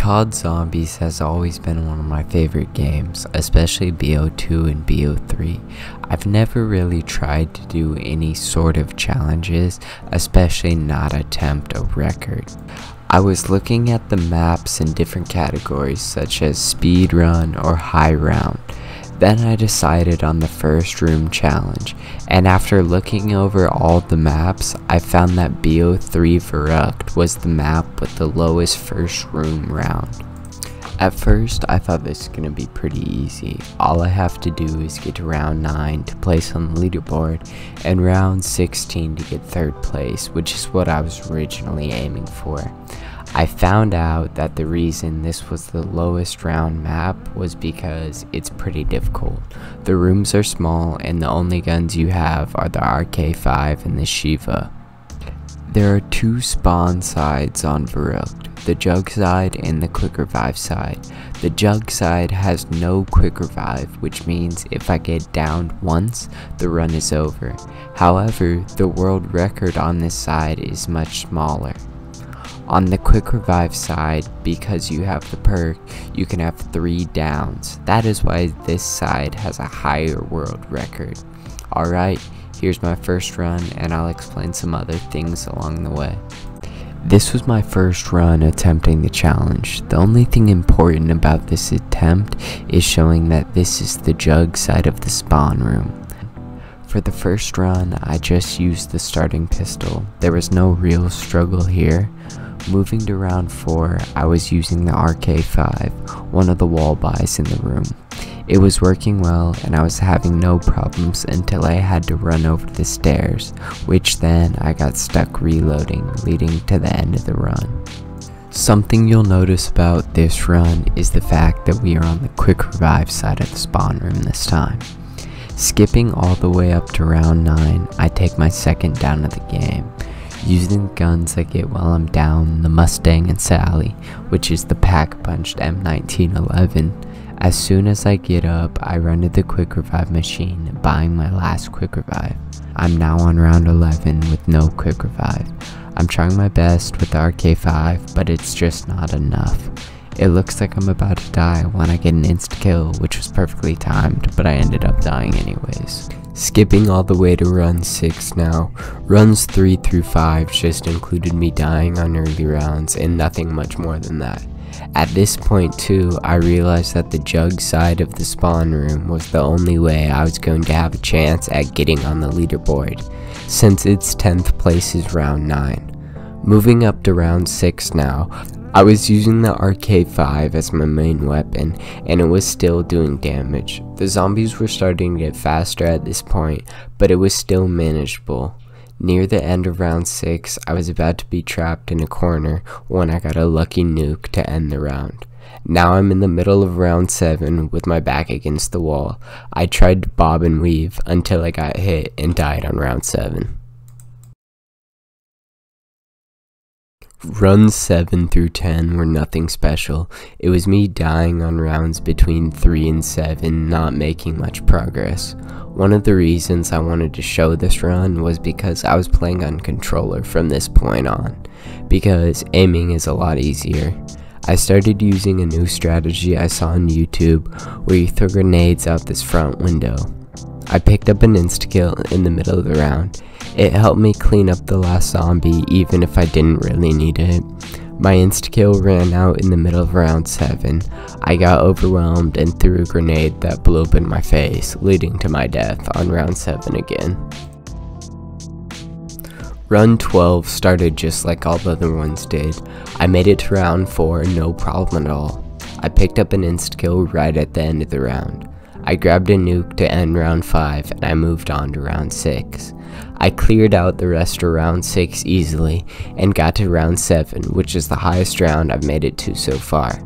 COD Zombies has always been one of my favorite games, especially BO2 and BO3. I've never really tried to do any sort of challenges, especially not attempt a record. I was looking at the maps in different categories such as speedrun or high round. Then I decided on the first room challenge, and after looking over all the maps, I found that BO3 Verrückt was the map with the lowest first room round. At first, I thought this was going to be pretty easy. All I have to do is get to round 9 to place on the leaderboard, and round 16 to get 3rd place, which is what I was originally aiming for. I found out that the reason this was the lowest round map was because it's pretty difficult. The rooms are small and the only guns you have are the RK5 and the Shiva. There are 2 spawn sides on Verrückt, the Jug side and the Quick Revive side. The Jug side has no Quick Revive, which means if I get downed once, the run is over. However, the world record on this side is much smaller. On the Quick Revive side, because you have the perk, you can have 3 downs. That is why this side has a higher world record. Alright, here's my first run and I'll explain some other things along the way. This was my first run attempting the challenge. The only thing important about this attempt is showing that this is the Jug side of the spawn room. For the first run, I just used the starting pistol. There was no real struggle here. Moving to round 4, I was using the RK5, one of the wall buys in the room. It was working well and I was having no problems until I had to run over the stairs, which then I got stuck reloading, leading to the end of the run. Something you'll notice about this run is the fact that we are on the Quick Revive side of the spawn room this time. Skipping all the way up to round 9, I take my second down of the game. Using the guns I get while I'm down, the Mustang and Sally, which is the pack-punched M1911. As soon as I get up, I run to the Quick Revive machine, buying my last Quick Revive. I'm now on round 11 with no Quick Revive. I'm trying my best with the RK5, but it's just not enough. It looks like I'm about to die when I get an insta-kill, which was perfectly timed, but I ended up dying anyways. Skipping all the way to run 6 now. Runs 3 through 5 just included me dying on early rounds and nothing much more than that. At this point too, I realized that the Jug side of the spawn room was the only way I was going to have a chance at getting on the leaderboard, since its 10th place is round 9. Moving up to round 6 now, I was using the RK5 as my main weapon, and it was still doing damage. The zombies were starting to get faster at this point, but it was still manageable. Near the end of round 6, I was about to be trapped in a corner when I got a lucky nuke to end the round. Now I'm in the middle of round 7 with my back against the wall. I tried to bob and weave until I got hit and died on round 7. Runs 7 through 10 were nothing special. It was me dying on rounds between 3 and 7, not making much progress. One of the reasons I wanted to show this run was because I was playing on controller from this point on, because aiming is a lot easier. I started using a new strategy I saw on YouTube where you throw grenades out this front window. I picked up an insta-kill in the middle of the round. It helped me clean up the last zombie even if I didn't really need it. My insta-kill ran out in the middle of round 7. I got overwhelmed and threw a grenade that blew up in my face, leading to my death on round 7 again. Run 12 started just like all the other ones did. I made it to round 4 no problem at all. I picked up an insta-kill right at the end of the round. I grabbed a nuke to end round 5 and I moved on to round 6. I cleared out the rest of round 6 easily and got to round 7, which is the highest round I've made it to so far.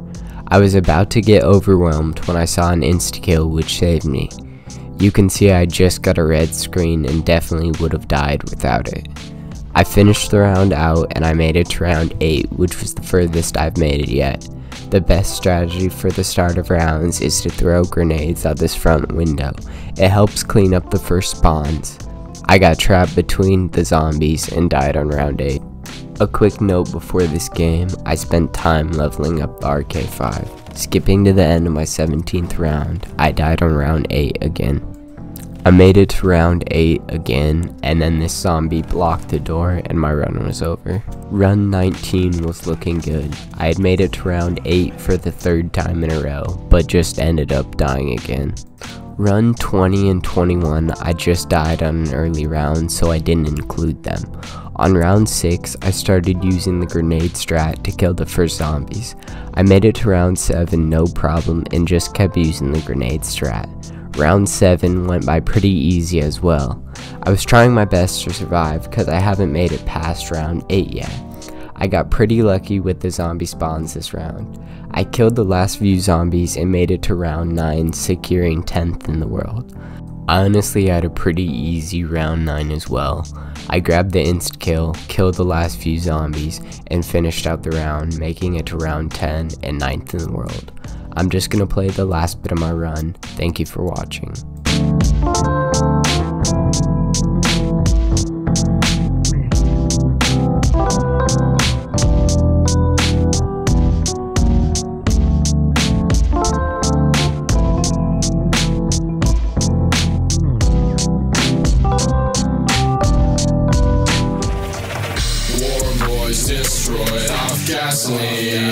I was about to get overwhelmed when I saw an insta-kill which saved me. You can see I just got a red screen and definitely would have died without it. I finished the round out and I made it to round 8, which was the furthest I've made it yet. The best strategy for the start of rounds is to throw grenades out this front window. It helps clean up the first spawns. I got trapped between the zombies and died on round 8. A quick note before this game, I spent time leveling up the RK5. Skipping to the end of my 17th round, I died on round 8 again. I made it to round 8 again, and then this zombie blocked the door and my run was over. Run 19 was looking good. I had made it to round 8 for the 3rd time in a row, but just ended up dying again. Run 20 and 21, I just died on an early round, so I didn't include them. On round 6, I started using the grenade strat to kill the first zombies. I made it to round 7 no problem and just kept using the grenade strat. Round 7 went by pretty easy as well. I was trying my best to survive because I haven't made it past round 8 yet. I got pretty lucky with the zombie spawns this round. I killed the last few zombies and made it to round 9, securing 10th in the world. I honestly had a pretty easy round 9 as well. I grabbed the insta kill, killed the last few zombies, and finished out the round, making it to round 10 and 9th in the world. I'm just gonna play the last bit of my run. Thank you for watching. Destroyed off gasoline.